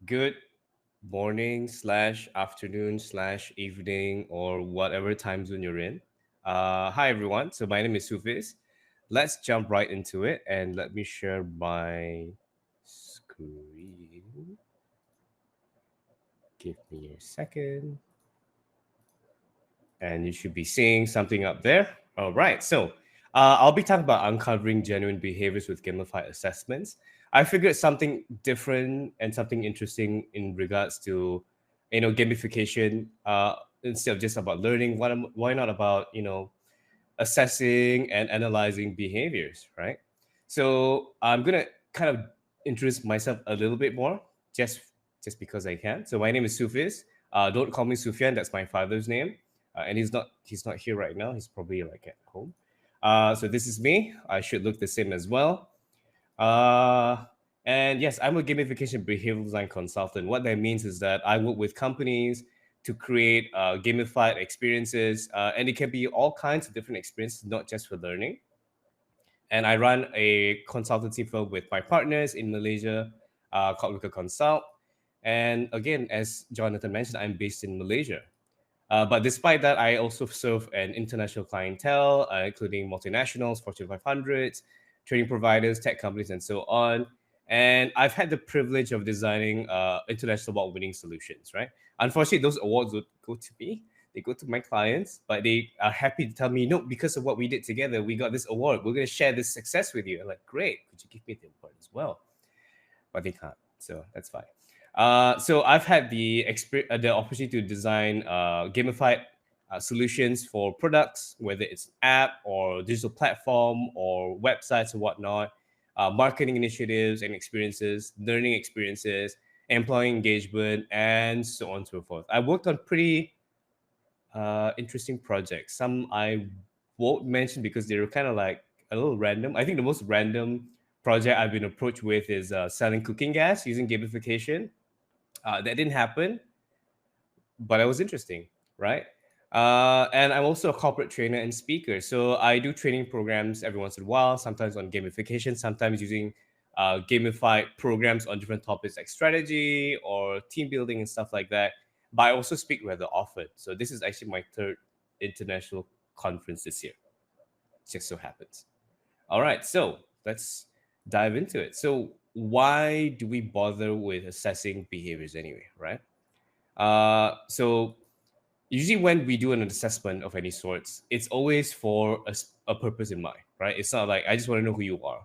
Good morning slash afternoon slash evening or whatever time zone you're in. Hi everyone. So my name is Sufiz. Let's jump right into it and let me share my screen. Give me a second. And you should be seeing something up there. All right. I'll be talking about uncovering genuine behaviors with gamified assessments. I figured something different and something interesting in regards to, gamification. Instead of just about learning, why not about assessing and analyzing behaviors, right? So I'm gonna kind of introduce myself a little bit more, just just because I can. So my name is Sufiz. Don't call me Sufyan. That's my father's name, and he's not here right now. He's probably like at home. So this is me. I should look the same as well. Uh, and yes, I'm a gamification behavioral design consultant. What that means is that I work with companies to create gamified experiences, and it can be all kinds of different experiences, not just for learning. And I run a consultancy firm with my partners in Malaysia called Recur Consult. And again, as Jonathan mentioned, I'm based in Malaysia. But despite that, I also serve an international clientele, including multinationals, Fortune 500s, training providers, tech companies, and so on. And I've had the privilege of designing international award-winning solutions. Right? Unfortunately, those awards would go to me. They go to my clients, but they are happy to tell me, no, because of what we did together, we got this award. We're going to share this success with you. I'm like, great. Could you give me the award as well? But they can't. So that's fine. So I've had the opportunity to design gamified solutions for products, whether it's an app or digital platform or websites or whatnot, marketing initiatives and experiences, learning experiences, employee engagement, and so on and so forth. I worked on pretty interesting projects. Some I won't mention because they're kind of like a little random. I think the most random project I've been approached with is selling cooking gas using gamification. That didn't happen, but it was interesting, right? And I'm also a corporate trainer and speaker. So I do training programs every once in a while, sometimes on gamification, sometimes using gamified programs on different topics like strategy or team building and stuff like that. But I also speak rather often. So this is actually my third international conference this year. Just so happens. All right, so let's dive into it. So why do we bother with assessing behaviors anyway, right? So usually when we do an assessment of any sorts, it's always for a purpose in mind, right? It's not like I just want to know who you are.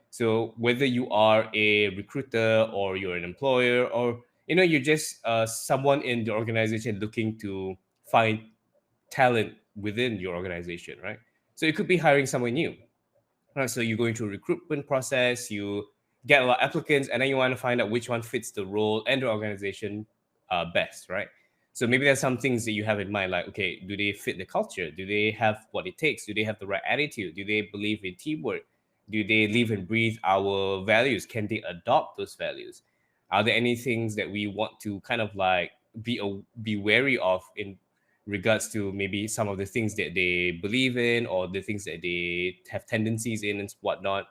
So whether you are a recruiter or you're an employer or you're just someone in the organization looking to find talent within your organization, right? So it could be hiring someone new, right? So you're going through a recruitment process, you get a lot of applicants, and then you want to find out which one fits the role and the organization best, right? So maybe there's some things that you have in mind, like, okay, do they fit the culture? Do they have what it takes? Do they have the right attitude? Do they believe in teamwork? Do they live and breathe our values? Can they adopt those values? Are there any things that we want to kind of like be wary of in regards to maybe some of the things that they believe in or the things that they have tendencies in and whatnot?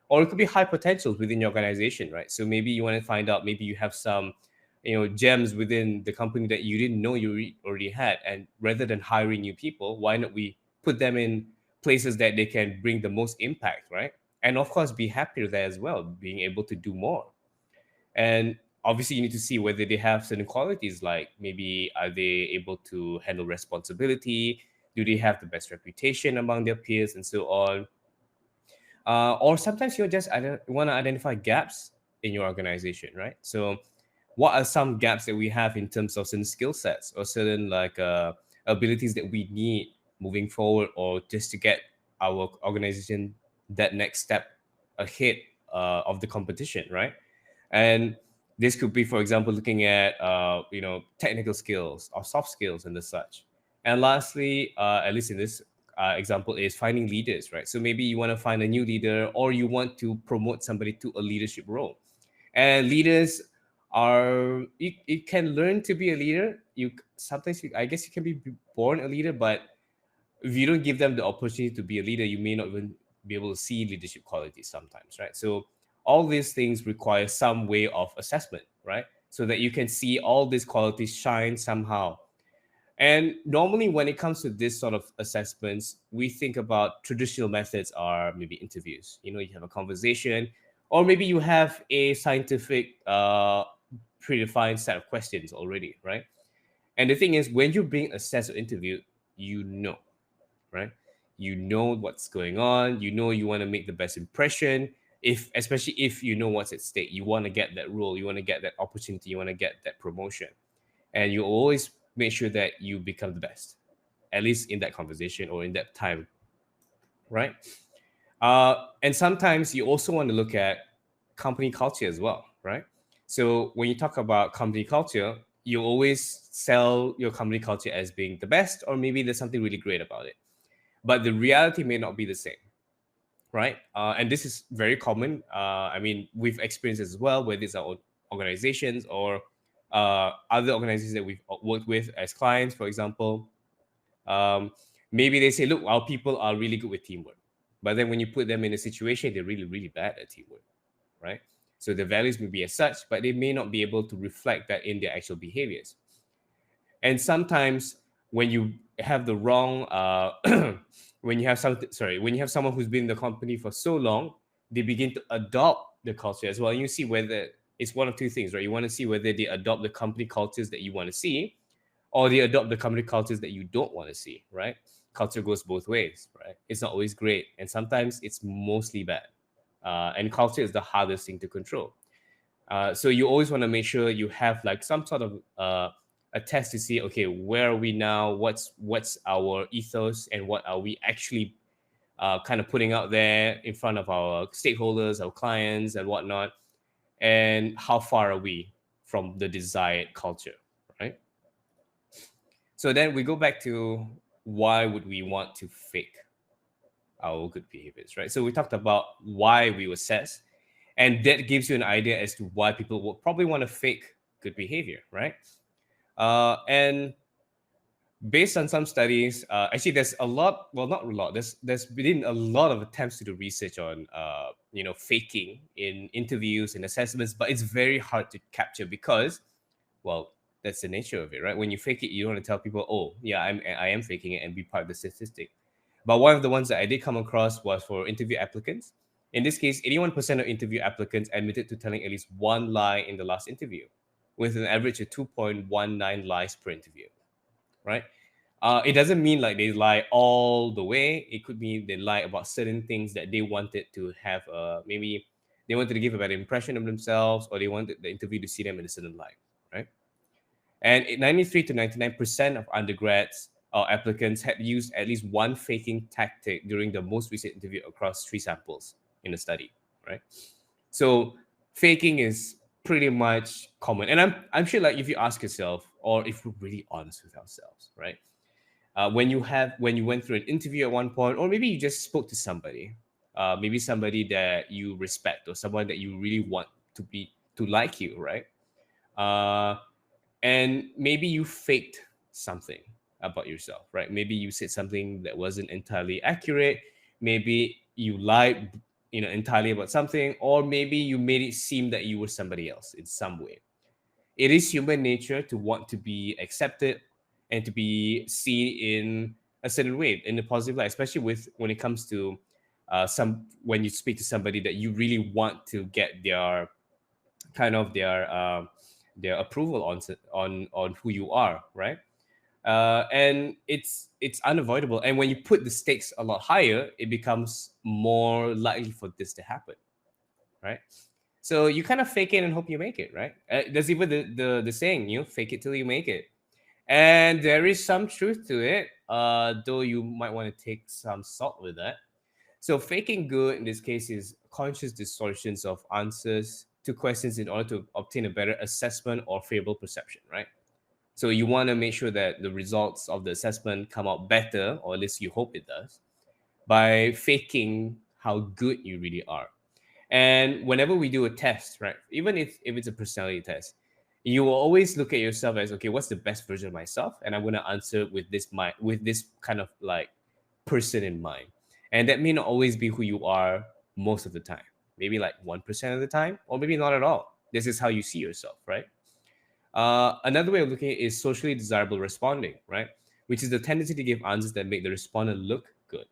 Or it could be high potentials within your organization, right? So maybe you want to find out, maybe you have some gems within the company that you didn't know you already had, and rather than hiring new people, why not we put them in places that they can bring the most impact, right? And of course be happier there as well, being able to do more. And obviously you need to see whether they have certain qualities, like maybe are they able to handle responsibility, do they have the best reputation among their peers and so on. Or sometimes you just want to identify gaps in your organization, right? So what are some gaps that we have in terms of certain skill sets or certain like abilities that we need moving forward, or just to get our organization that next step ahead of the competition, right? And this could be, for example, looking at technical skills or soft skills and the such. And lastly, at least in this example, is finding leaders, right? So maybe you want to find a new leader, or you want to promote somebody to a leadership role. And leaders are, you can learn to be a leader. You sometimes I guess you can be born a leader, but if you don't give them the opportunity to be a leader, you may not even be able to see leadership qualities sometimes, right? So all these things require some way of assessment, right? so that you can see all these qualities shine somehow. And normally, when it comes to this sort of assessments, we think about traditional methods are maybe interviews. You know, you have a conversation, or maybe you have a scientific, predefined set of questions already, right? And the thing is, when you're being assessed or interviewed, you know, right? You know what's going on. You know you want to make the best impression. If especially if you know what's at stake, you want to get that role, you want to get that opportunity, you want to get that promotion, and you always make sure that you become the best, at least in that conversation or in that time, right? And sometimes you also want to look at company culture as well, right? So when you talk about company culture, you always sell your company culture as being the best, or maybe there's something really great about it. But the reality may not be the same, right? And this is very common. I mean, we've experienced as well, whether it's our own organizations or other organizations that we've worked with as clients, for example. Um, Maybe they say, look, our people are really good with teamwork. But then when you put them in a situation, they're really, really bad at teamwork, right? So the values may be as such, but they may not be able to reflect that in their actual behaviors. And sometimes when you have the wrong, when you have something, sorry, when you have someone who's been in the company for so long, they begin to adopt the culture as well. And you see whether it's one of two things, right? You want to see whether they adopt the company cultures that you want to see, or they adopt the company cultures that you don't want to see, right? Culture goes both ways, right? It's not always great, and sometimes it's mostly bad. And culture is the hardest thing to control. So you always want to make sure you have like some sort of a test to see, okay, where are we now? What's our ethos, and what are we actually kind of putting out there in front of our stakeholders, our clients, and whatnot, and how far are we from the desired culture, right? So then we go back to why would we want to fake our good behaviors, right? So we talked about why we assess, and that gives you an idea as to why people will probably want to fake good behavior, right? And based on some studies, actually, there's a lot. Well, not a lot. There's been a lot of attempts to do research on faking in interviews and assessments, but it's very hard to capture because, well, that's the nature of it, right? When you fake it, you don't want to tell people, oh, yeah, I am faking it and be part of the statistic. But one of the ones that I did come across was for interview applicants. In this case, 81% of interview applicants admitted to telling at least one lie in the last interview, with an average of 2.19 lies per interview, right? It doesn't mean like they lie all the way. It could mean they lie about certain things that they wanted to have. Maybe they wanted to give a better impression of themselves, or they wanted the interview to see them in a certain light, right? And 93 to 99% of undergrads or applicants had used at least one faking tactic during the most recent interview across 3 samples in the study, right? So faking is pretty much common. And I'm sure like if you ask yourself, or if we're really honest with ourselves, right? When you went through an interview at one point, or maybe you just spoke to somebody, maybe somebody that you respect, or someone that you really want to like you, right? Uh, and maybe you faked something about yourself, right? Maybe you said something that wasn't entirely accurate. Maybe you lied, entirely about something, or maybe you made it seem that you were somebody else in some way. It is human nature to want to be accepted and to be seen in a certain way, in a positive light, especially with when it comes to some when you speak to somebody that you really want to get their kind of their approval on who you are, right? And it's unavoidable. And when you put the stakes a lot higher, it becomes more likely for this to happen, right? So you kind of fake it and hope you make it, right? There's even the saying, fake it till you make it. And there is some truth to it, though you might want to take some salt with that. So faking good in this case is conscious distortions of answers to questions in order to obtain a better assessment or favorable perception, right? So you want to make sure that the results of the assessment come out better, or at least you hope it does, by faking how good you really are. And whenever we do a test, right, even if it's a personality test, you will always look at yourself as, okay, what's the best version of myself? And I'm going to answer with this kind of like person in mind. And that may not always be who you are most of the time. Maybe like 1% of the time, or maybe not at all. This is how you see yourself, right? Another way of looking at it is socially desirable responding, right? Which is the tendency to give answers that make the respondent look good.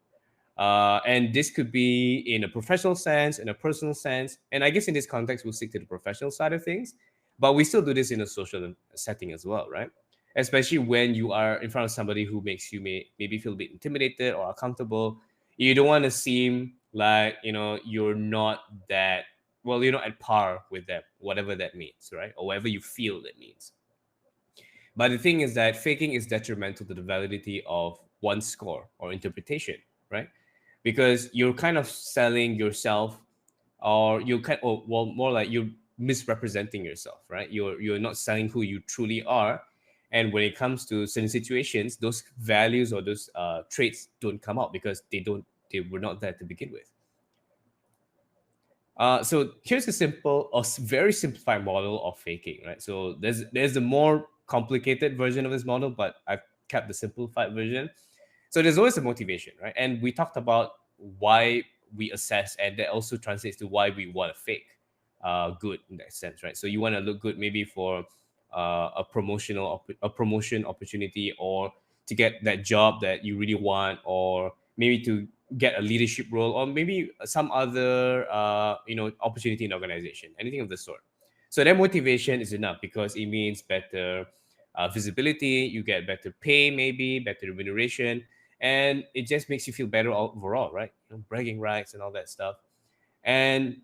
And this could be in a professional sense, in a personal sense. And I guess in this context, we'll stick to the professional side of things. But we still do this in a social setting as well, right? Especially when you are in front of somebody who makes you maybe feel a bit intimidated or uncomfortable. You don't want to seem like, you're not that, well, you're not at par with them, whatever that means, right? Or whatever you feel that means. But the thing is that faking is detrimental to the validity of one's score or interpretation, right? Because you're kind of selling yourself, or well, more like you're misrepresenting yourself, right? You're not selling who you truly are, and when it comes to certain situations, those values or those traits don't come out because they were not there to begin with. So here's a very simplified model of faking, right? So there's a more complicated version of this model, but I've kept the simplified version. So there's always a motivation, right? And we talked about why we assess, and that also translates to why we want to fake good in that sense, right? So you want to look good maybe for a promotion opportunity, or to get that job that you really want, or maybe to get a leadership role, or maybe some other opportunity in organization, anything of the sort. So that motivation is enough because it means better visibility, you get better pay, maybe better remuneration, and it just makes you feel better overall, right? Bragging rights and all that stuff. And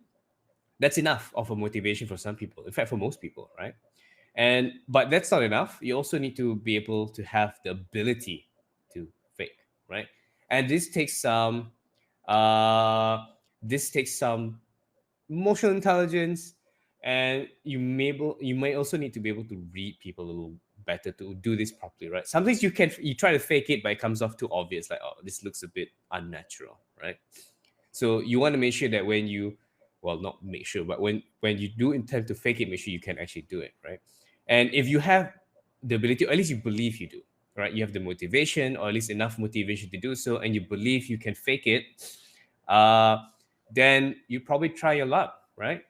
that's enough of a motivation for some people, in fact for most people, right? And but that's not enough. You also need to be able to have the ability to fake, right? And uh this takes some emotional intelligence, and you may also need to be able to read people a little better to do this properly, right? Sometimes you try to fake it, but it comes off too obvious, like, oh, this looks a bit unnatural, right? So you want to make sure that when you, well, not make sure, but when you do intend to fake it, make sure you can actually do it, right? And if you have the ability, or at least you believe you do, right? You have the motivation, or at least enough motivation to do so, and you believe you can fake it, uh, then you probably try your luck, right?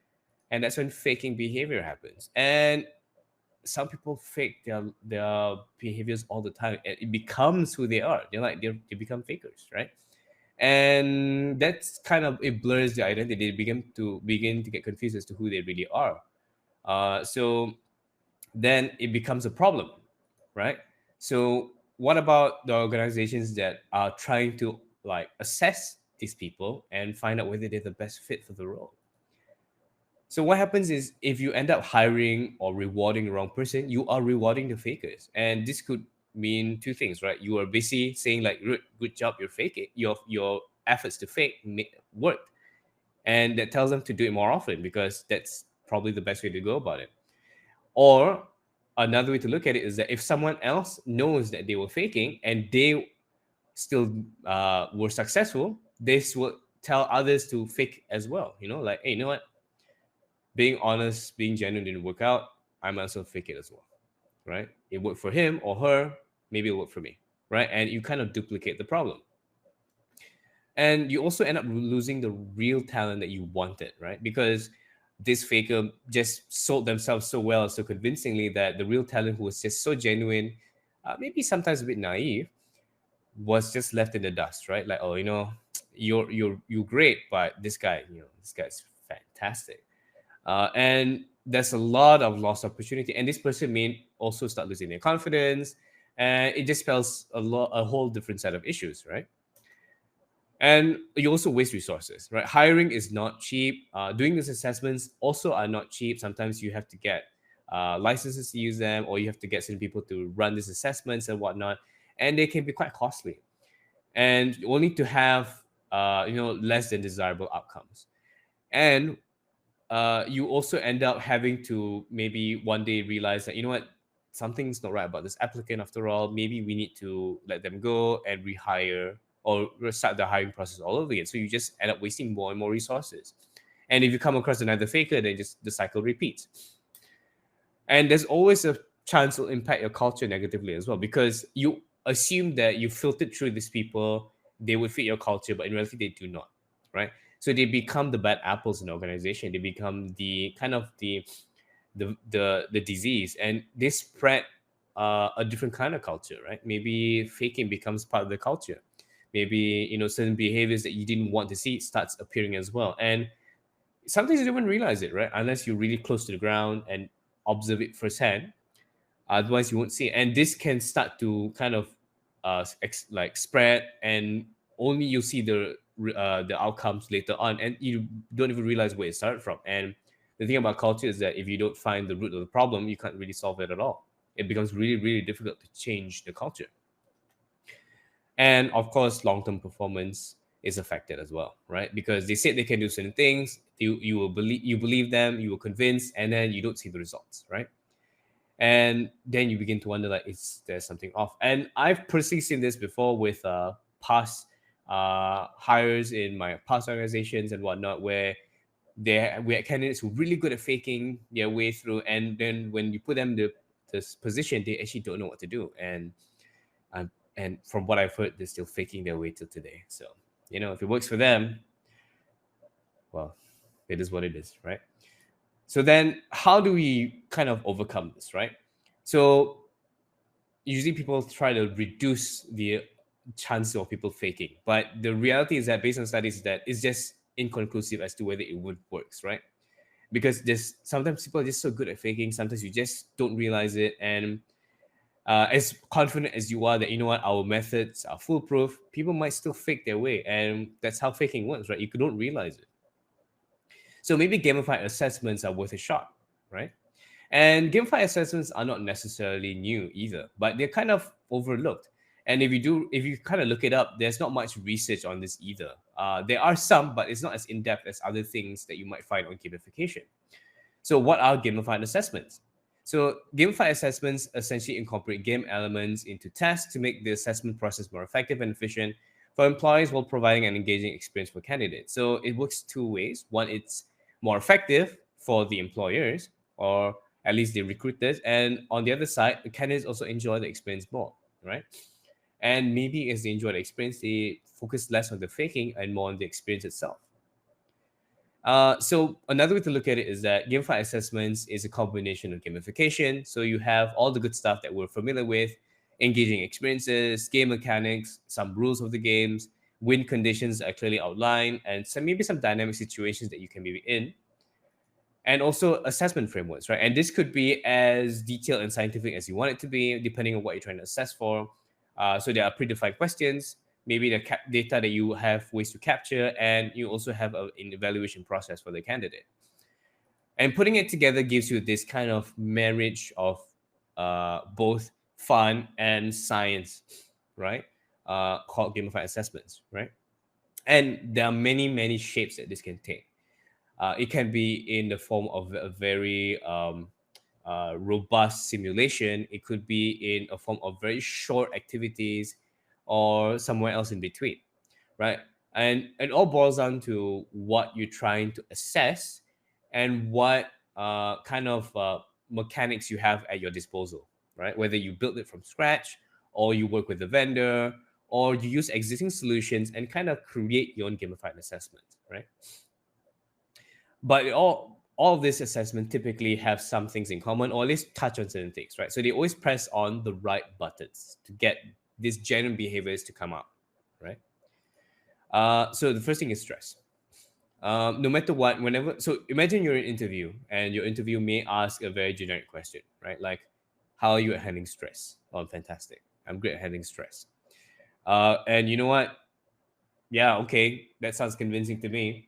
And that's when faking behavior happens. And some people fake their behaviors all the time, and it becomes who they are. They become fakers, right? And that's kind of, it blurs the identity. They begin to get confused as to who they really are. So then it becomes a problem, right? So what about the organizations that are trying to like assess these people and find out whether they're the best fit for the role? So what happens is, if you end up hiring or rewarding the wrong person, you are rewarding the fakers, and this could mean two things, right? You are basically saying like, good job, you're faking, your efforts to fake worked, and that tells them to do it more often because that's probably the best way to go about it. Or another way to look at it is that if someone else knows that they were faking and they still were successful, this will tell others to fake as well. Like, hey, you know what? Being honest, being genuine didn't work out. I might as well fake it as well, right? It worked for him or her. Maybe it'll work for me, right? And you kind of duplicate the problem. And you also end up losing the real talent that you wanted, right? Because this faker just sold themselves so well, so convincingly, that the real talent, who was just so genuine, maybe sometimes a bit naive, was just left in the dust, right? Like, oh, you're great, but this guy's fantastic, and there's a lot of lost opportunity, and this person may also start losing their confidence, and it just spells a whole different set of issues, right? And you also waste resources, right? Hiring is not cheap. Doing these assessments also are not cheap. Sometimes you have to get licenses to use them, or you have to get certain people to run these assessments and whatnot, and they can be quite costly, and only to have less than desirable outcomes. And you also end up having to maybe one day realize that, something's not right about this applicant after all. Maybe we need to let them go and rehire, or restart the hiring process all over again. So you just end up wasting more and more resources. And if you come across another faker, then just the cycle repeats. And there's always a chance it'll impact your culture negatively as well, because you assume that you filtered through these people, they would fit your culture, but in reality they do not, right? So they become the bad apples in the organization. They become the kind of the disease, and they spread a different kind of culture, right? Maybe faking becomes part of the culture. Maybe certain behaviors that you didn't want to see starts appearing as well, and sometimes you don't even realize it, right? Unless you're really close to the ground and observe it firsthand. Otherwise, you won't see it. And this can start to kind of like spread, and only you see the outcomes later on, and you don't even realize where it started from. And the thing about culture is that if you don't find the root of the problem, you can't really solve it at all. It becomes really, really difficult to change the culture. And of course, long-term performance is affected as well, right? Because they said they can do certain things, you will believe them, you will convince, and then you don't see the results, right? And then you begin to wonder, like, is there something off? And I've personally seen this before with past hires in my past organizations and whatnot, where we had candidates who are really good at faking their way through, and then when you put them in this position, they actually don't know what to do. And from what I've heard, they're still faking their way till today. So if it works for them, well, it is what it is, right? So then how do we kind of overcome this, right? So usually people try to reduce the chance of people faking, but the reality is that based on studies that it's just inconclusive as to whether it would works, right? Because there's sometimes people are just so good at faking, sometimes you just don't realize it. And as confident as you are that our methods are foolproof, people might still fake their way, and that's how faking works, right? You don't realize it. So maybe gamified assessments are worth a shot, right? And gamified assessments are not necessarily new either, but they're kind of overlooked. And if you kind of look it up, there's not much research on this either. There are some, but it's not as in depth as other things that you might find on gamification. So what are gamified assessments? So gamified assessments essentially incorporate game elements into tasks to make the assessment process more effective and efficient for employees while providing an engaging experience for candidates. So it works two ways. One, it's more effective for the employers, or at least the recruiters. And on the other side, the candidates also enjoy the experience more, right? And maybe as they enjoy the experience, they focus less on the faking and more on the experience itself. So another way to look at it is that gamified assessments is a combination of gamification. So you have all the good stuff that we're familiar with: engaging experiences, game mechanics, some rules of the games, win conditions that are clearly outlined, and maybe some dynamic situations that you can be in. And also assessment frameworks, right? And this could be as detailed and scientific as you want it to be, depending on what you're trying to assess for. So there are predefined questions, maybe the data that you have ways to capture, and you also have an evaluation process for the candidate. And putting it together gives you this kind of marriage of both fun and science, right? Called gamified assessments, right? And there are many, many shapes that this can take. It can be in the form of a very robust simulation. It could be in a form of very short activities, or somewhere else in between, right? And it all boils down to what you're trying to assess and what kind of mechanics you have at your disposal, right? Whether you build it from scratch, or you work with the vendor, or you use existing solutions and kind of create your own gamified assessment, right? But all of this assessment typically have some things in common, or at least touch on certain things, right? So they always press on the right buttons to get these genuine behaviors to come up, right? So the first thing is stress. No matter what, so imagine you're in an interview, and your interview may ask a very generic question, right? Like, how are you at handling stress? Oh, I'm fantastic. I'm great at handling stress. And you know what? Yeah, okay, that sounds convincing to me.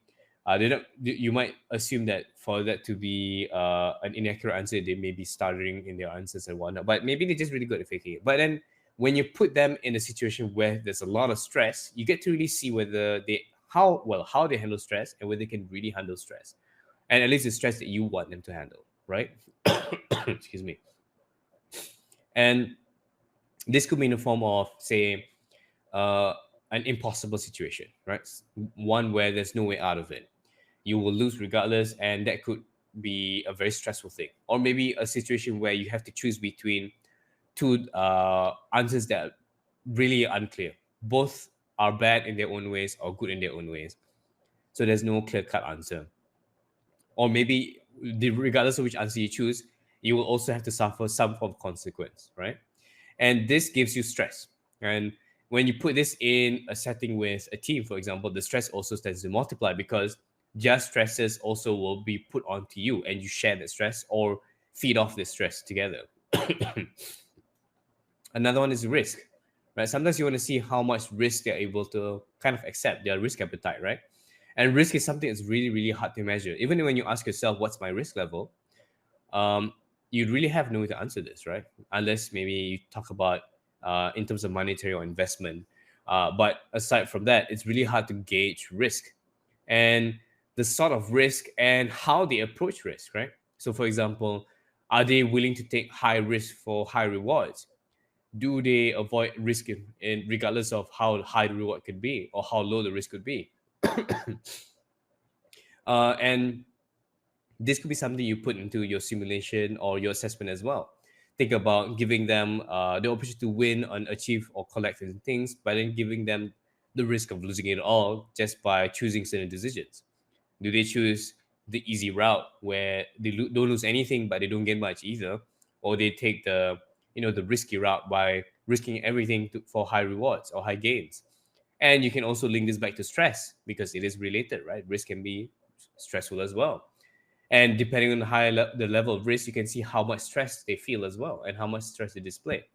You might assume that for that to be an inaccurate answer, they may be stuttering in their answers and whatnot. But maybe they're just really good at faking it. But then when you put them in a situation where there's a lot of stress, you get to really see whether how they handle stress, and whether they can really handle stress, and at least the stress that you want them to handle, right? Excuse me. And this could be in the form of, say, uh, an impossible situation, right? One where there's no way out of it. You will lose regardless, and that could be a very stressful thing. Or maybe a situation where you have to choose between two answers that are really unclear. Both are bad in their own ways or good in their own ways. So there's no clear-cut answer. Or maybe regardless of which answer you choose, you will also have to suffer some form of consequence, right? And this gives you stress. And when you put this in a setting with a team, for example, the stress also tends to multiply because just stresses also will be put onto you, and you share the stress or feed off the stress together. Another one is risk, right? Sometimes you want to see how much risk they're able to kind of accept, their risk appetite, right? And risk is something that's really, really hard to measure. Even when you ask yourself, what's my risk level? um, you really have no way to answer this, right? Unless maybe you talk about in terms of monetary or investment. But aside from that, it's really hard to gauge risk and the sort of risk and how they approach risk, right? So, for example, are they willing to take high risk for high rewards? Do they avoid risk in regardless of how high the reward could be or how low the risk could be? And this could be something you put into your simulation or your assessment as well. Think about giving them the opportunity to win and achieve or collect certain things, but then giving them the risk of losing it all just by choosing certain decisions. Do they choose the easy route where they don't lose anything but they don't get much either, or they take the the risky route by risking everything for high rewards or high gains? And you can also link this back to stress because it is related, right? Risk can be stressful as well, and depending on the level of risk, you can see how much stress they feel as well and how much stress they display.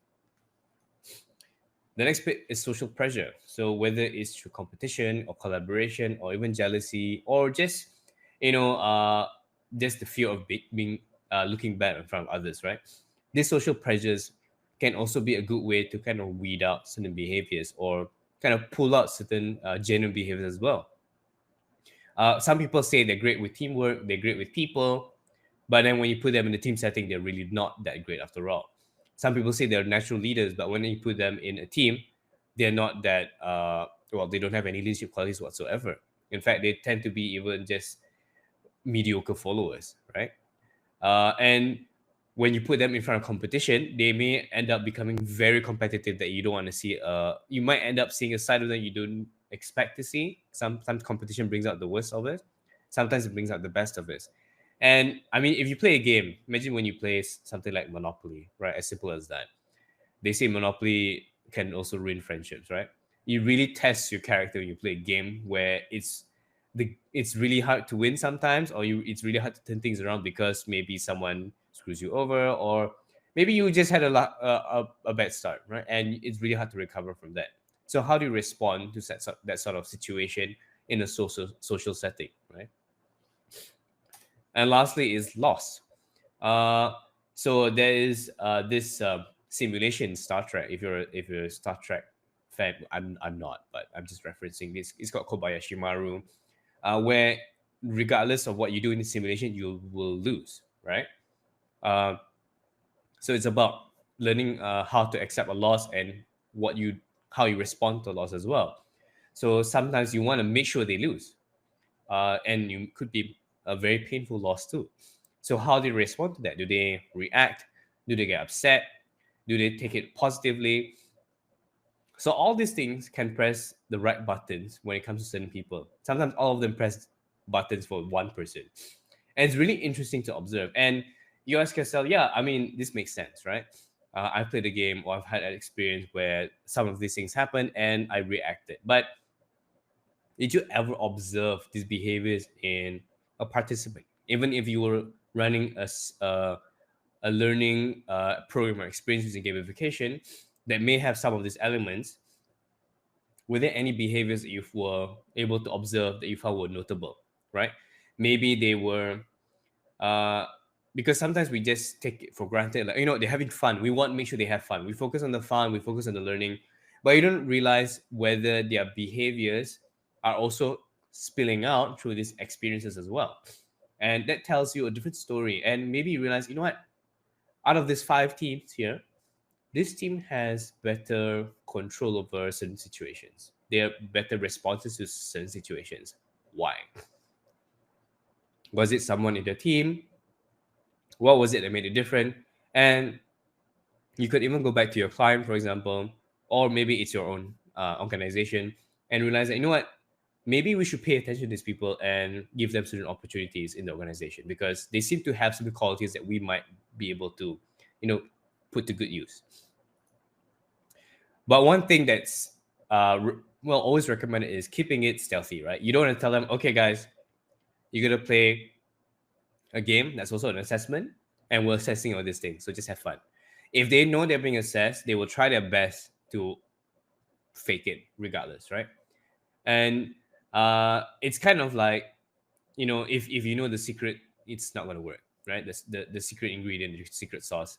The next bit is social pressure. So whether it's through competition or collaboration or even jealousy or just you know uh, just the fear of being looking bad in front of others, right? These social pressures can also be a good way to kind of weed out certain behaviors or kind of pull out certain genuine behaviors as well. Some people say they're great with teamwork, they're great with people, but then when you put them in a team setting, they're really not that great after all. Some people say they're natural leaders, but when you put them in a team, they're not that, well, they don't have any leadership qualities whatsoever. In fact, they tend to be even just mediocre followers, right? And when you put them in front of competition, they may end up becoming very competitive that you don't want to see. You might end up seeing a side of them you don't expect to see. Sometimes competition brings out the worst of it. Sometimes it brings out the best of it. And I mean, if you play a game, imagine when you play something like Monopoly, right? As simple as that. They say Monopoly can also ruin friendships, right? You really test your character when you play a game where it's really hard to win sometimes, or it's really hard to turn things around because maybe someone screws you over, or maybe you just had a bad start, right? And it's really hard to recover from that. So how do you respond to that sort of situation in a social setting, right? And lastly is loss. Uh, so there is this simulation in Star Trek. If you're a Star Trek fan, I'm not, but I'm just referencing this. It's called Kobayashi Maru, where regardless of what you do in the simulation, you will lose, right? Uh, so it's about learning how to accept a loss and what you how you respond to loss as well. So sometimes you want to make sure they lose, and you could be a very painful loss too. So how do they respond to that? Do they react? Do they get upset? Do they take it positively? So all these things can press the right buttons when it comes to certain people. Sometimes all of them press buttons for one person. And it's really interesting to observe. And you ask yourself, yeah, I mean, this makes sense, right? I've played a game or I've had an experience where some of these things happen and I reacted. But did you ever observe these behaviors in a participant? Even if you were running a learning program or experience using gamification that may have some of these elements, were there any behaviors that you were able to observe that you found were notable, right? Maybe they were, uh, because sometimes we just take it for granted, like, they're having fun. We want to make sure they have fun. We focus on the fun, we focus on the learning, but you don't realize whether their behaviors are also spilling out through these experiences as well. And that tells you a different story. And maybe you realize, what? Out of these five teams here, this team has better control over certain situations. They have better responses to certain situations. Why? Was it someone in the team? What was it that made it different? And you could even go back to your client, for example, or maybe it's your own organization, and realize that, maybe we should pay attention to these people and give them certain opportunities in the organization because they seem to have certain qualities that we might be able to, you know, put to good use. But one thing that's well always recommended is keeping it stealthy, right? You don't want to tell them, okay, guys, you're gonna play a game that's also an assessment, and we're assessing all these things. So just have fun. If they know they're being assessed, they will try their best to fake it regardless, right? And it's kind of like, you know, if you know the secret, it's not gonna work, right? The secret ingredient, the secret sauce.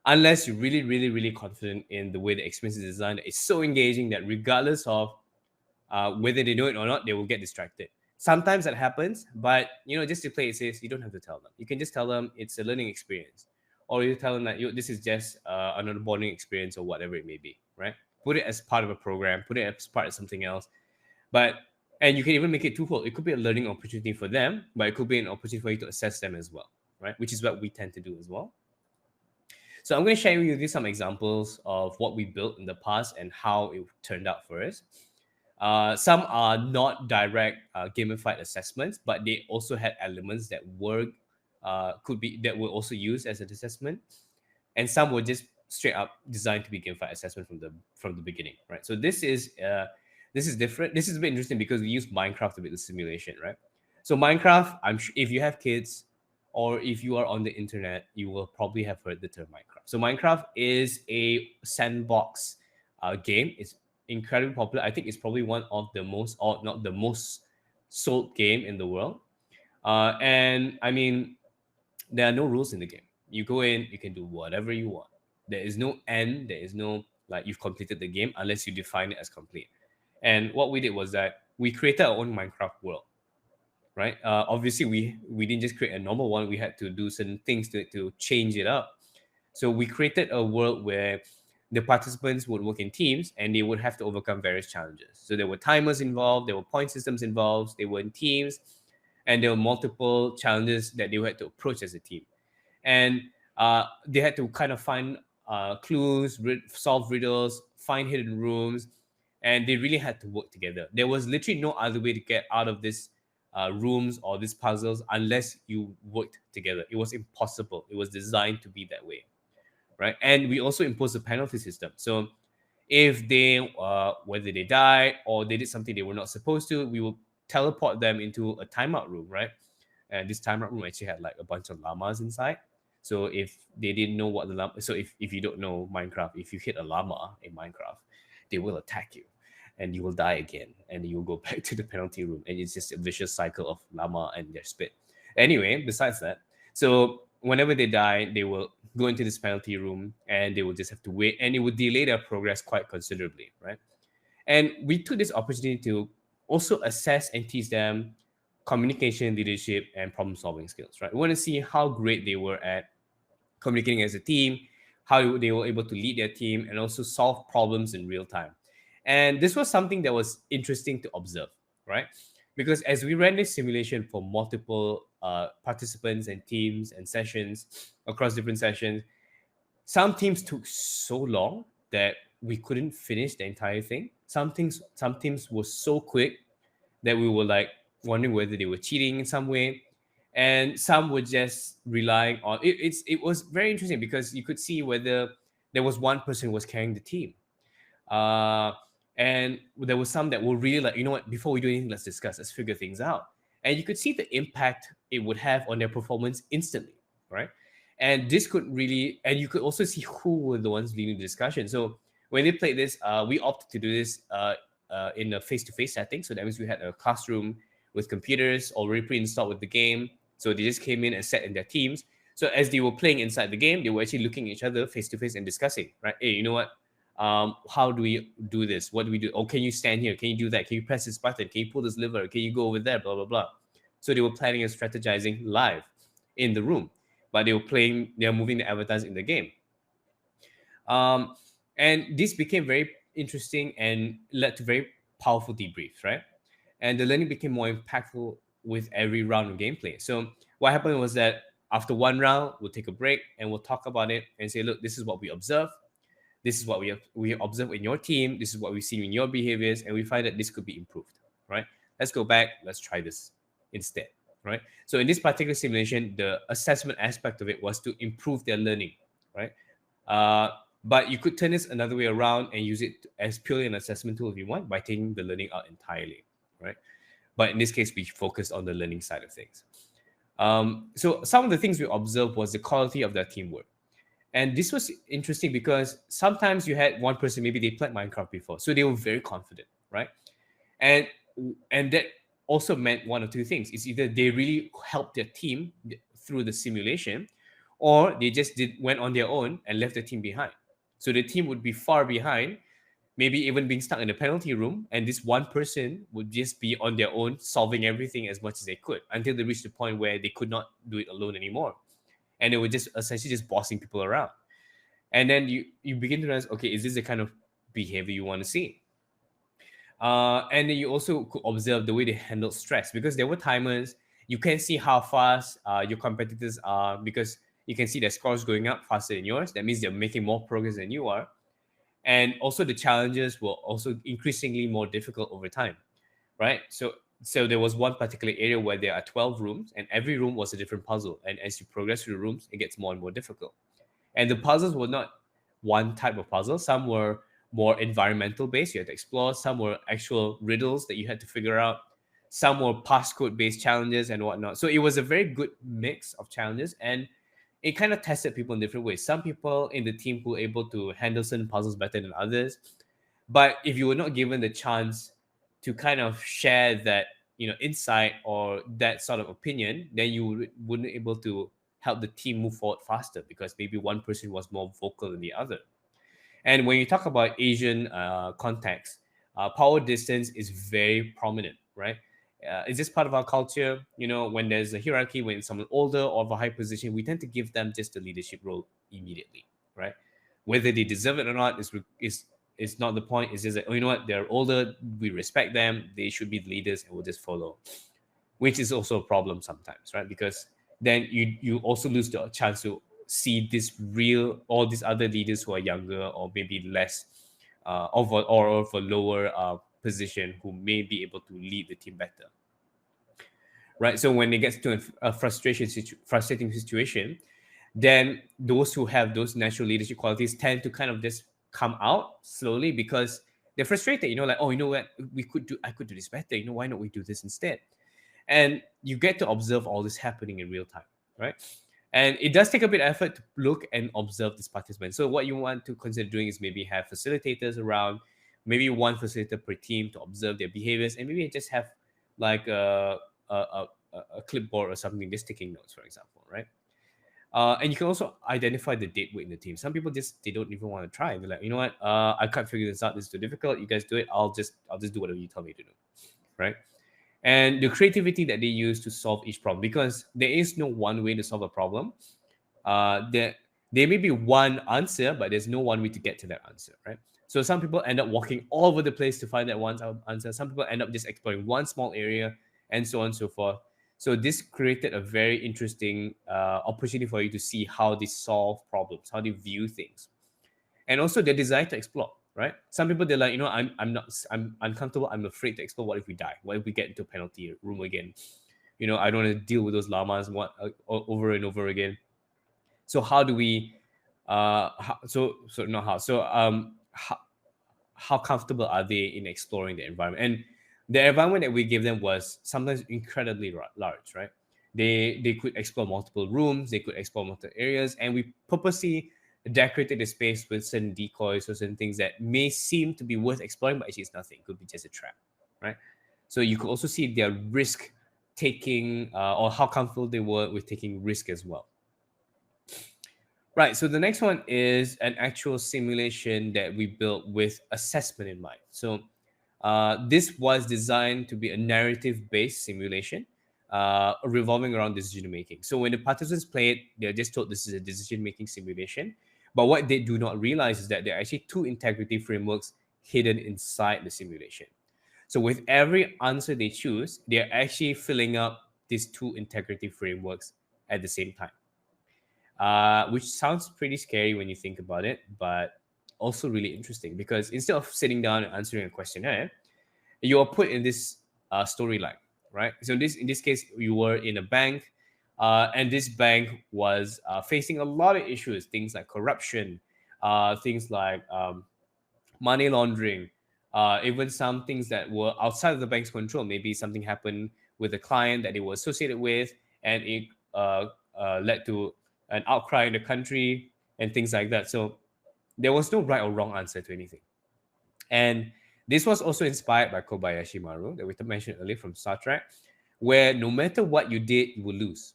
Unless you're really, really, really confident in the way the experience is designed, it's so engaging that regardless of whether they know it or not, they will get distracted. Sometimes that happens, but you know, just to play it safe, you don't have to tell them. You can just tell them it's a learning experience, or you tell them that this is just another bonding experience or whatever it may be, right? Put it as part of a program, put it as part of something else, but and you can even make it twofold. It could be a learning opportunity for them, but it could be an opportunity for you to assess them as well, right? Which is what we tend to do as well. So I'm going to share with you some examples of what we built in the past and how it turned out for us. Some are not direct gamified assessments, but they also had elements that were could be that were also used as an assessment, and some were just straight up designed to be gamified assessment from the beginning, right? So this is different. This is a bit interesting because we use Minecraft to build the simulation, right? So Minecraft, I'm sure if you have kids or if you are on the internet, you will probably have heard the term Minecraft. So Minecraft is a sandbox game. It's incredibly popular. I think it's probably one of the most, or not the most, sold game in the world. And I mean, there are no rules in the game. You go in, you can do whatever you want. There is no end. There is no like you've completed the game unless you define it as complete. And what we did was that we created our own Minecraft world, right? Obviously, we didn't just create a normal one. We had to do certain things to change it up. So we created a world where the participants would work in teams and they would have to overcome various challenges. So there were timers involved, there were point systems involved, they were in teams, and there were multiple challenges that they had to approach as a team. And they had to kind of find clues, solve riddles, find hidden rooms, and they really had to work together. There was literally no other way to get out of this rooms or these puzzles unless you worked together. It was impossible. It was designed to be that way, right? And we also imposed a penalty system. So if they, whether they died or they did something they were not supposed to, we will teleport them into a timeout room, right? And this timeout room actually had like a bunch of llamas inside. So if they didn't know what the llama, so if you don't know Minecraft, if you hit a llama in Minecraft, they will attack you and you will die again and you will go back to the penalty room and it's just a vicious cycle of llama and their spit. Anyway, besides that, so whenever they die, they will go into this penalty room and they will just have to wait and it would delay their progress quite considerably, right? And we took this opportunity to also assess and teach them communication, leadership, and problem solving skills, right? We want to see how great they were at communicating as a team, how they were able to lead their team, and also solve problems in real time. And this was something that was interesting to observe, right? Because as we ran this simulation for multiple participants and teams and sessions across different sessions, some teams took so long that we couldn't finish the entire thing. Some teams were so quick that we were like wondering whether they were cheating in some way, and some were just relying on it. It was very interesting because you could see whether there was one person who was carrying the team, uh, and there was some that were really like, you know what, before we do anything, let's discuss, let's figure things out, and you could see the impact it would have on their performance instantly, right? And this could really, and you could also see who were the ones leading the discussion. So when they played this, we opted to do this in a face-to-face setting. So that means we had a classroom with computers already pre-installed with the game. So they just came in and sat in their teams. So as they were playing inside the game, they were actually looking at each other face-to-face and discussing, right? Hey, you know what? How do we do this? What do we do? Oh, can you stand here? Can you do that? Can you press this button? Can you pull this lever? Can you go over there? Blah, blah, blah. So they were planning and strategizing live in the room, but they were moving the avatars in the game. And this became very interesting and led to very powerful debriefs, right? And the learning became more impactful with every round of gameplay. So what happened was that after one round, we'll take a break and we'll talk about it and say, look, this is what we observed. This is what we observe in your team. This is what we've seen in your behaviors, and we find that this could be improved, right? let's go back, let's try this instead, right? So in this particular simulation, the assessment aspect of it was to improve their learning, right? But you could turn this another way around and use it as purely an assessment tool if you want, by taking the learning out entirely, right? But in this case, we focused on the learning side of things. So some of the things we observed was the quality of their teamwork. And this was interesting because sometimes you had one person, maybe they played Minecraft before, so they were very confident, right? And that also meant one of two things. It's either they really helped their team through the simulation, or they just went on their own and left the team behind. So the team would be far behind, maybe even being stuck in the penalty room, and this one person would just be on their own solving everything as much as they could until they reached the point where they could not do it alone anymore, and they were just essentially just bossing people around. And then you begin to realize, okay, is this the kind of behavior you want to see? And then you also could observe the way they handled stress, because there were timers. You can see how fast your competitors are, because you can see their scores going up faster than yours. That means they're making more progress than you are. And also the challenges were also increasingly more difficult over time, right? So there was one particular area where there are 12 rooms, and every room was a different puzzle. And as you progress through the rooms, it gets more and more difficult. And the puzzles were not one type of puzzle. Some were more environmental based, you had to explore. Some were actual riddles that you had to figure out. Some were passcode based challenges and whatnot. So it was a very good mix of challenges, and it kind of tested people in different ways. Some people in the team were able to handle certain puzzles better than others. But if you were not given the chance to kind of share that, insight or that sort of opinion, then you wouldn't be able to help the team move forward faster, because maybe one person was more vocal than the other. And when you talk about Asian context, power distance is very prominent, right? It's just part of our culture. When there's a hierarchy, when someone older or of a high position, we tend to give them just the leadership role immediately, right? Whether they deserve it or not is not the point. It's just that, you know what, they're older, we respect them, they should be the leaders, and we'll just follow, which is also a problem sometimes, right? Because then you also lose the chance to see all these other leaders who are younger or maybe less of a lower position, who may be able to lead the team better, right? So when it gets to a frustrating situation, then those who have those natural leadership qualities tend to kind of just come out slowly, because they're frustrated, like, oh, you know what, I could do this better, why not we do this instead? And you get to observe all this happening in real time, right? And it does take a bit of effort to look and observe these participants. So what you want to consider doing is maybe have facilitators around, maybe one facilitator per team to observe their behaviors, and maybe just have like a clipboard or something, just taking notes, for example, right? And you can also identify the dead weight in the team. Some people they don't even want to try. They're like, you know what, I can't figure this out. This is too difficult. You guys do it. I'll just do whatever you tell me to do, right? And the creativity that they use to solve each problem, because there is no one way to solve a problem. There may be one answer, but there's no one way to get to that answer, right? So some people end up walking all over the place to find that one answer. Some people end up just exploring one small area, and so on and so forth. So this created a very interesting opportunity for you to see how they solve problems, how they view things, and also their desire to explore, right? Some people, they're like, I'm uncomfortable, I'm afraid to explore. What if we die? What if we get into a penalty room again? I don't want to deal with those llamas over and over again. So how do we how comfortable are they in exploring the environment? And the environment that we gave them was sometimes incredibly large, right? They could explore multiple rooms, they could explore multiple areas, and we purposely decorated the space with certain decoys or certain things that may seem to be worth exploring, but actually it's nothing. It could be just a trap, right? So you could also see their risk taking or how comfortable they were with taking risk as well. Right, so the next one is an actual simulation that we built with assessment in mind. So this was designed to be a narrative-based simulation revolving around decision making. So when the participants play it, they're just told this is a decision-making simulation. But what they do not realize is that there are actually two integrity frameworks hidden inside the simulation. So with every answer they choose, they're actually filling up these two integrity frameworks at the same time. Which sounds pretty scary when you think about it, but also really interesting, because instead of sitting down and answering a questionnaire, you are put in this storyline, right? So in this case, you were in a bank, and this bank was facing a lot of issues, things like corruption, things like money laundering, even some things that were outside of the bank's control. Maybe something happened with a client that they were associated with, and it led to an outcry in the country and things like that. So there was no right or wrong answer to anything. And this was also inspired by Kobayashi Maru that we mentioned earlier from Star Trek, where no matter what you did, you will lose.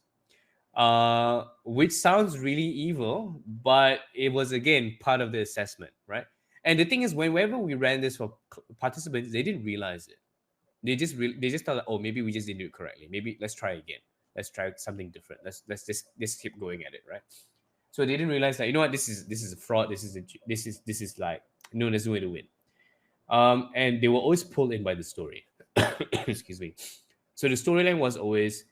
Which sounds really evil, but it was again part of the assessment, right? And the thing is, whenever we ran this for participants, they didn't realize it. They just thought, oh, maybe we just didn't do it correctly. Maybe let's try again. Let's try something different. Let's just keep going at it, right? So they didn't realize that, you know what, this is a fraud. This is like, no, there's no way to win. And they were always pulled in by the story. Excuse me. So the storyline was always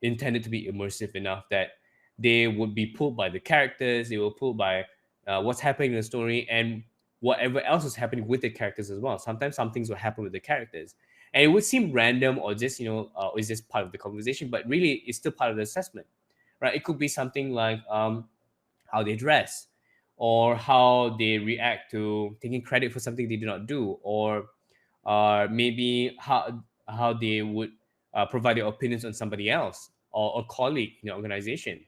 intended to be immersive enough that they would be pulled by the characters, they were pulled by what's happening in the story, and whatever else was happening with the characters as well. Sometimes some things will happen with the characters, and it would seem random or just, is just part of the conversation, but really it's still part of the assessment, right? It could be something like how they dress, or how they react to taking credit for something they did not do, or maybe how they would provide their opinions on somebody else or a colleague in the organization.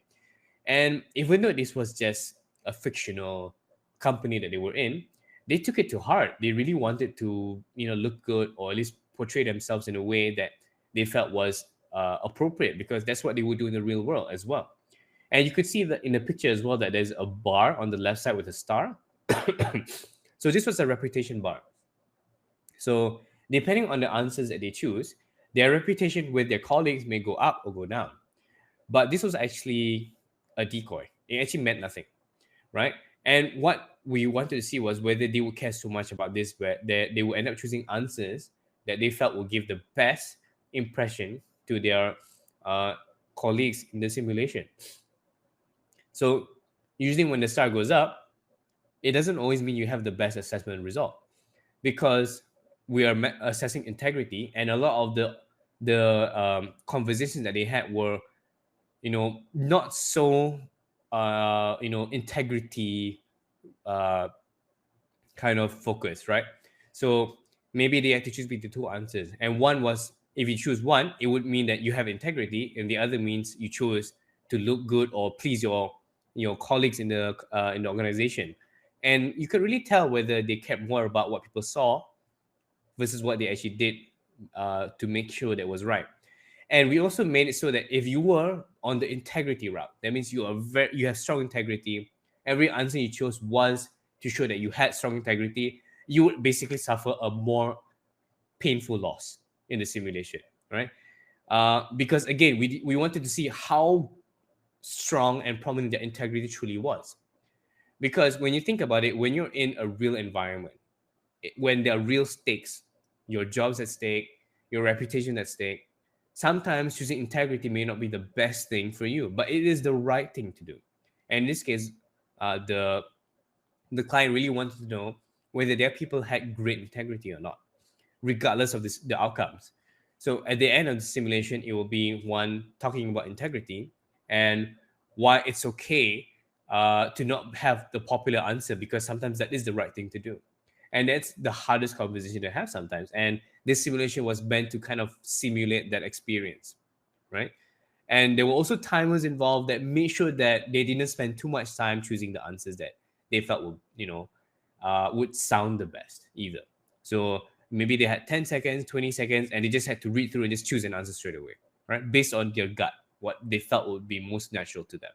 And even though this was just a fictional company that they were in, they took it to heart. They really wanted to, look good, or at least portray themselves in a way that they felt was appropriate, because that's what they would do in the real world as well. And you could see that in the picture as well, that there's a bar on the left side with a star. So this was a reputation bar. So depending on the answers that they choose, their reputation with their colleagues may go up or go down. But this was actually a decoy. It actually meant nothing, right? And what we wanted to see was whether they would care so much about this, where they would end up choosing answers that they felt would give the best impression to their colleagues in the simulation. So usually when the star goes up, it doesn't always mean you have the best assessment result, because we are assessing integrity, and a lot of the conversations that they had were, not so integrity kind of focus, right? So maybe they had to choose between two answers, and one was, if you choose one, it would mean that you have integrity, and the other means you chose to look good or please your colleagues in the organization. And you could really tell whether they cared more about what people saw versus what they actually did to make sure that was right. And we also made it so that if you were on the integrity route, that means you have strong integrity. Every answer you chose was to show that you had strong integrity. You would basically suffer a more painful loss in the simulation, right? Because again, we wanted to see how strong and prominent their integrity truly was. Because when you think about it, when you're in a real environment, when there are real stakes, your job's at stake, your reputation at stake, sometimes choosing integrity may not be the best thing for you, but it is the right thing to do. And in this case, the client really wanted to know whether their people had great integrity or not, regardless of the outcomes. So at the end of the simulation, it will be one talking about integrity and why it's okay to not have the popular answer, because sometimes that is the right thing to do. And that's the hardest conversation to have sometimes. And this simulation was meant to kind of simulate that experience, right? And there were also timers involved that made sure that they didn't spend too much time choosing the answers that they felt would sound the best either. So maybe they had 10 seconds, 20 seconds, and they just had to read through and just choose an answer straight away, right? Based on their gut, what they felt would be most natural to them.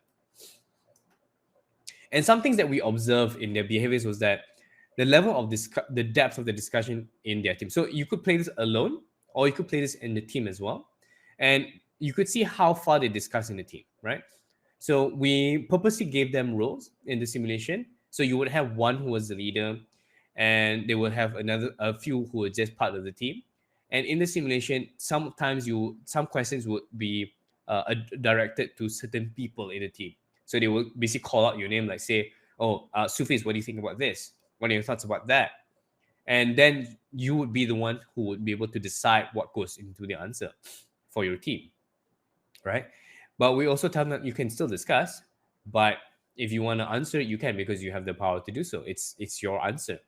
And some things that we observed in their behaviors was that the level of the depth of the discussion in their team. So you could play this alone, or you could play this in the team as well. And you could see how far they discuss in the team, right? So we purposely gave them roles in the simulation. So you would have one who was the leader, and they would have a few who were just part of the team. And in the simulation, sometimes some questions would be directed to certain people in the team. So they will basically call out your name, like say, "Oh, Sufiz, what do you think about this? What are your thoughts about that?" And then you would be the one who would be able to decide what goes into the answer for your team, right? But we also tell them that you can still discuss, but if you want to answer it, you can, because you have the power to do so. It's your answer.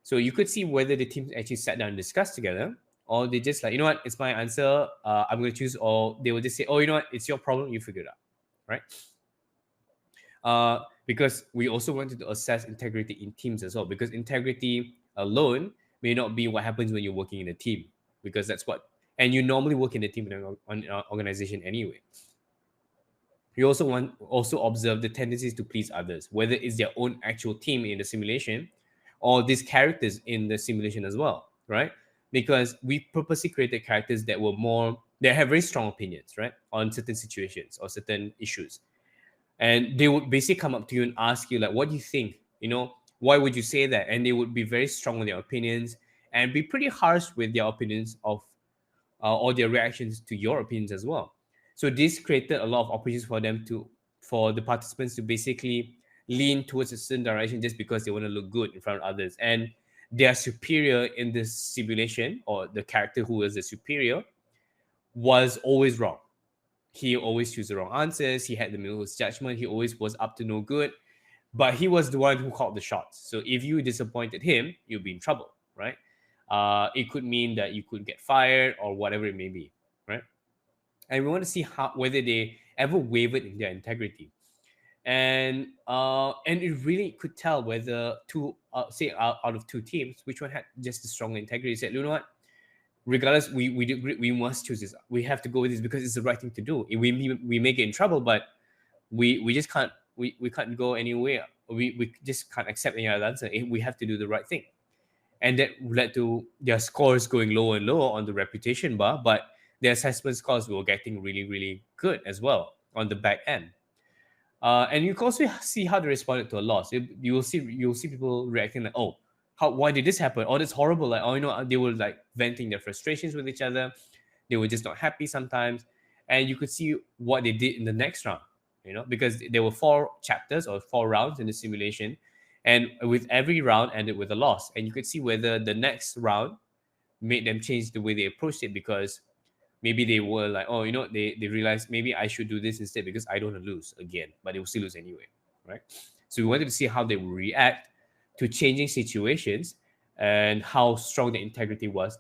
So you could see whether the teams actually sat down and discussed together, or they just like, you know what, it's my answer. I'm going to choose, or they will just say, oh, you know what, it's your problem. You figure it out, right? Because we also wanted to assess integrity in teams as well, because integrity alone may not be what happens when you're working in a team, because that's what, and you normally work in a team in an organization anyway. You also observe the tendencies to please others, whether it's their own actual team in the simulation or these characters in the simulation as well, right? Because we purposely created characters that have very strong opinions, right, on certain situations or certain issues. And they would basically come up to you and ask you, like, what do you think? Why would you say that? And they would be very strong with their opinions and be pretty harsh with their opinions of or their reactions to your opinions as well. So this created a lot of opportunities for the participants to basically lean towards a certain direction just because they want to look good in front of others. And their superior in this simulation, or the character who was the superior, was always wrong. He always chose the wrong answers. He had the middle judgment. He always was up to no good. But he was the one who called the shots. So if you disappointed him, you'll be in trouble, right? It could mean that you could get fired or whatever it may be, right? And we want to see whether they ever wavered in their integrity, and it really could tell whether say out of two teams, which one had just the strong integrity. Said, you know what, regardless, we must choose this. We have to go with this because it's the right thing to do. We may get in trouble, but we just can't we can't go anywhere. We just can't accept any other answer. We have to do the right thing. And that led to their scores going lower and lower on the reputation bar, but their assessment scores were getting really, really good as well on the back end. And you can also see how they responded to a loss. You'll see people reacting like, oh, why did this happen? Oh, that's horrible. Like, oh, they were like venting their frustrations with each other. They were just not happy sometimes. And you could see what they did in the next round, because there were 4 chapters or 4 rounds in the simulation. And with every round ended with a loss. And you could see whether the next round made them change the way they approached it, because maybe they were like, oh, they realized maybe I should do this instead because I don't want to lose again, but they will still lose anyway, right? So we wanted to see how they will react to changing situations and how strong the integrity was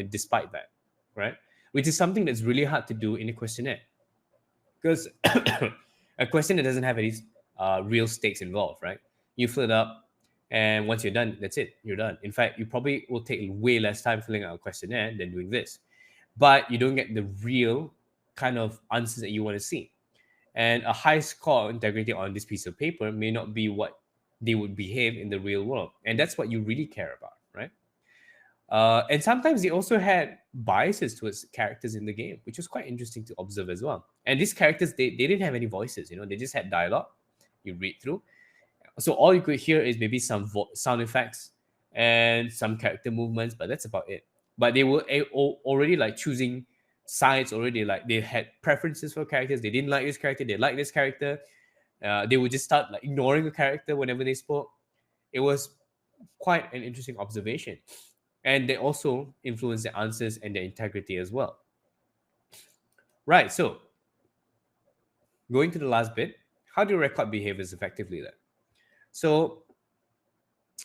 despite that, right? Which is something that's really hard to do in a questionnaire, because a question that doesn't have any real stakes involved, right? You fill it up, and once you're done, that's it. You're done. In fact, you probably will take way less time filling out a questionnaire than doing this, but you don't get the real kind of answers that you want to see. And a high score of integrity on this piece of paper may not be what they would behave in the real world. And that's what you really care about, right? And sometimes they also had biases towards characters in the game, which was quite interesting to observe as well. And these characters, they didn't have any voices, they just had dialogue you read through. So all you could hear is maybe some sound effects and some character movements, but that's about it. But they were already like choosing sides already. Like they had preferences for characters. They didn't like this character. They liked this character. They would just start like ignoring the character whenever they spoke. It was quite an interesting observation. And they also influence the answers and their integrity as well. Right, so going to the last bit, how do you record behaviors effectively then? So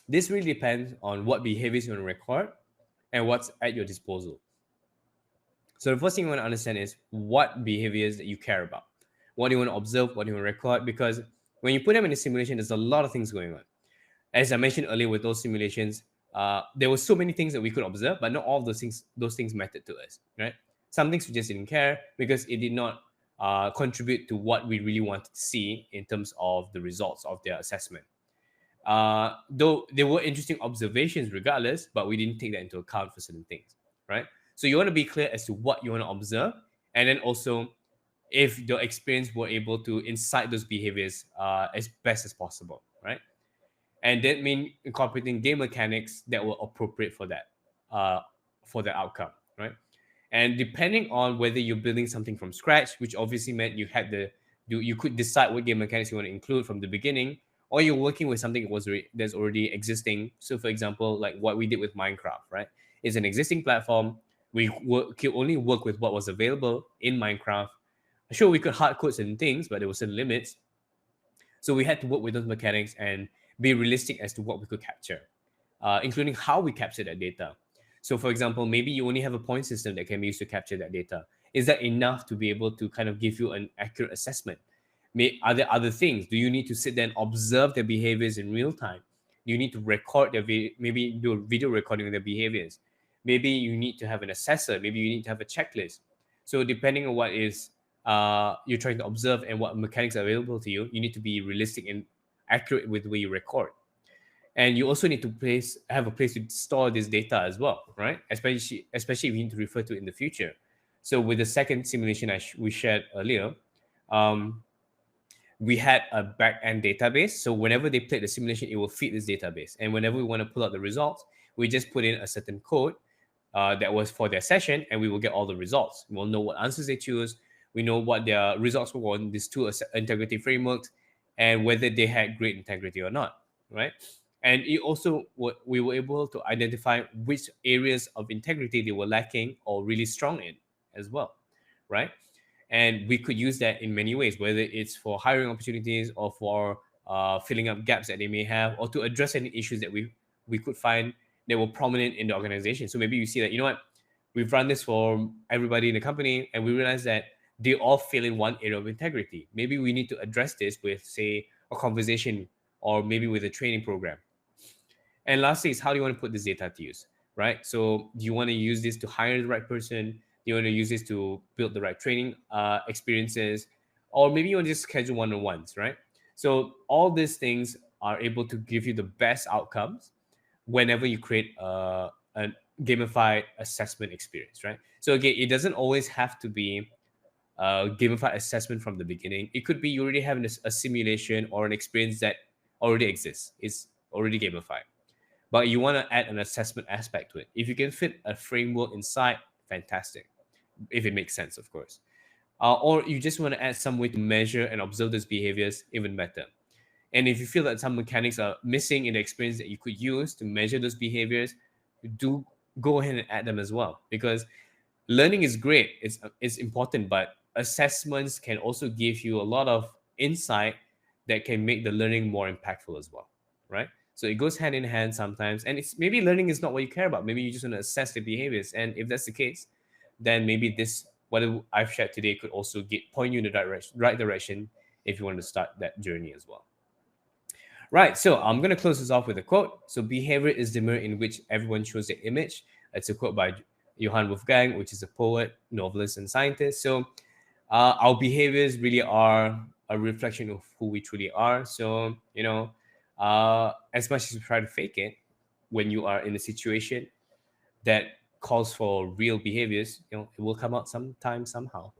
this really depends on what behaviors you want to record and what's at your disposal. So the first thing you want to understand is what behaviors that you care about. What do you want to observe? What do you want to record? Because when you put them in a simulation, there's a lot of things going on. As I mentioned earlier with those simulations, there were so many things that we could observe, but not all of those things mattered to us, right? Some things we just didn't care because it did not contribute to what we really wanted to see in terms of the results of their assessment. Though there were interesting observations regardless, but we didn't take that into account for certain things, right? So you want to be clear as to what you want to observe, and then also if your experience were able to incite those behaviors as best as possible, right? And that means incorporating game mechanics that were appropriate for that outcome, right? And depending on whether you're building something from scratch, which obviously meant you could decide what game mechanics you want to include from the beginning, or you're working with something that's already existing. So, for example, like what we did with Minecraft, right? It's an existing platform. Could only work with what was available in Minecraft. Sure, we could hard code certain things, but there were certain limits. So we had to work with those mechanics and be realistic as to what we could capture, including how we capture that data. So, for example, maybe you only have a point system that can be used to capture that data. Is that enough to be able to kind of give you an accurate assessment? Are there other things? Do you need to sit there and observe their behaviors in real time? Do you need to record maybe do a video recording of their behaviors? Maybe you need to have an assessor. Maybe you need to have a checklist. So depending on what is you're trying to observe and what mechanics are available to you, you need to be realistic and accurate with the way you record. And you also need to have a place to store this data as well, right? Especially if you need to refer to it in the future. So with the second simulation we shared earlier, we had a back-end database. So whenever they played the simulation, it will feed this database. And whenever we want to pull out the results, we just put in a certain code that was for their session, and we will get all the results. We'll know what answers they choose. We know what their results were on these two integrity frameworks, and whether they had great integrity or not, right? And it also, we were able to identify which areas of integrity they were lacking or really strong in as well, right? And we could use that in many ways, whether it's for hiring opportunities or for filling up gaps that they may have, or to address any issues that we could find that were prominent in the organization. So maybe you see that, you know what, we've run this for everybody in the company, and we realize that they all fail in one area of integrity. Maybe we need to address this with, say, a conversation, or maybe with a training program. And lastly is, how do you want to put this data to use, right? So do you want to use this to hire the right person? Do you want to use this to build the right training experiences? Or maybe you want to just schedule one-on-ones, right? So all these things are able to give you the best outcomes whenever you create a gamified assessment experience, right? So again, it doesn't always have to be a gamified assessment from the beginning. It could be you already have a simulation or an experience that already exists. It's already gamified, but you want to add an assessment aspect to it. If you can fit a framework inside, fantastic. If it makes sense, of course. Or you just want to add some way to measure and observe those behaviors, even better. And if you feel that some mechanics are missing in the experience that you could use to measure those behaviors, do go ahead and add them as well. Because learning is great, it's important, but assessments can also give you a lot of insight that can make the learning more impactful as well, right? So it goes hand in hand sometimes. And it's maybe learning is not what you care about. Maybe you just want to assess the behaviors. And if that's the case, then maybe what I've shared today could also point you in the right direction if you want to start that journey as well. Right, so I'm going to close this off with a quote. So behavior is the mirror in which everyone shows their image. It's a quote by Johann Wolfgang, which is a poet, novelist, and scientist. So our behaviors really are a reflection of who we truly are. So, as much as you try to fake it, when you are in a situation that calls for real behaviors, it will come out sometime, somehow.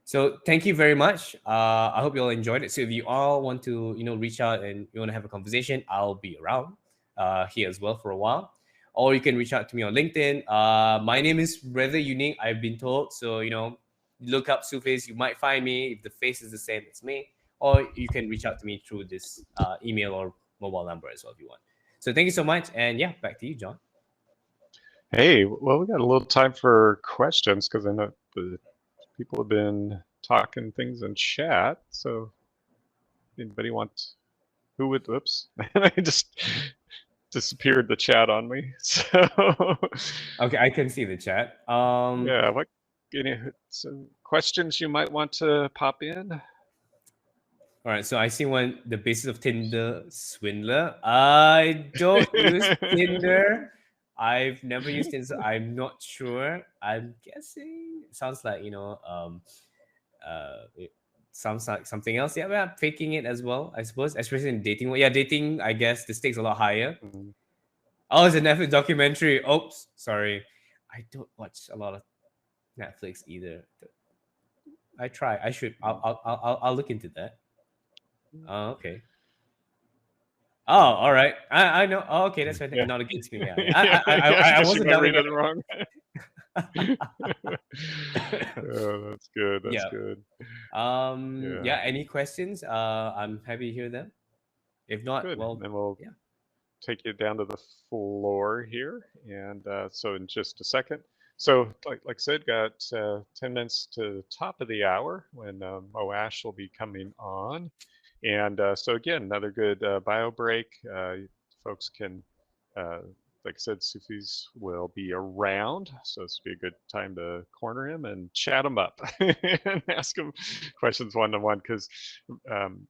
So thank you very much. I hope you all enjoyed it. So if you all want to, reach out and you want to have a conversation, I'll be around here as well for a while. Or you can reach out to me on LinkedIn. My name is rather unique, I've been told. So, look up Sufiz. You might find me. If the face is the same, it's me. Or you can reach out to me through this email or mobile number as well if you want. So thank you so much. And yeah, back to you, John. Hey, well, we got a little time for questions because I know the people have been talking things in chat. So anybody want, oops, I just disappeared the chat on me. So okay, I can see the chat. Yeah, some questions you might want to pop in? All right, so I see one, the basis of Tinder swindler. I don't use Tinder. I've never used Tinder, so I'm not sure. I'm guessing it sounds like, it sounds like something else. Yeah, we're faking it as well, I suppose, especially in dating. Yeah, dating, I guess the stakes a lot higher. Mm-hmm. Oh, it's a Netflix documentary. Oops, sorry. I don't watch a lot of Netflix either. I try. I should. I'll look into that. Oh, okay. Oh, all right. I know. Oh, okay, that's right. Yeah. Not against me. Yeah. I wasn't done read it wrong. Oh, that's good. That's good. Yeah. Any questions? I'm happy to hear them. If not, Good. well, And then we'll yeah. take you down to the floor here. And so in just a second. So like I said, got 10 minutes to the top of the hour when Moash will be coming on. And so again, another good bio break. Folks can, like I said, Sufiz will be around. So this will be a good time to corner him and chat him up and ask him questions one-on-one, because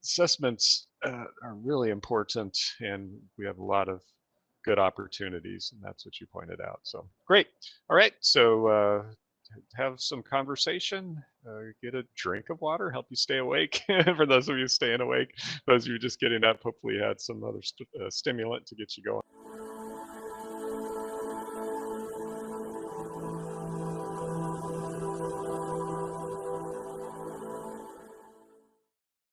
assessments are really important, and we have a lot of good opportunities, and that's what you pointed out. So great. All right. So have some conversation, get a drink of water, help you stay awake. For those of you staying awake, those of you just getting up, hopefully you had some other stimulant to get you going.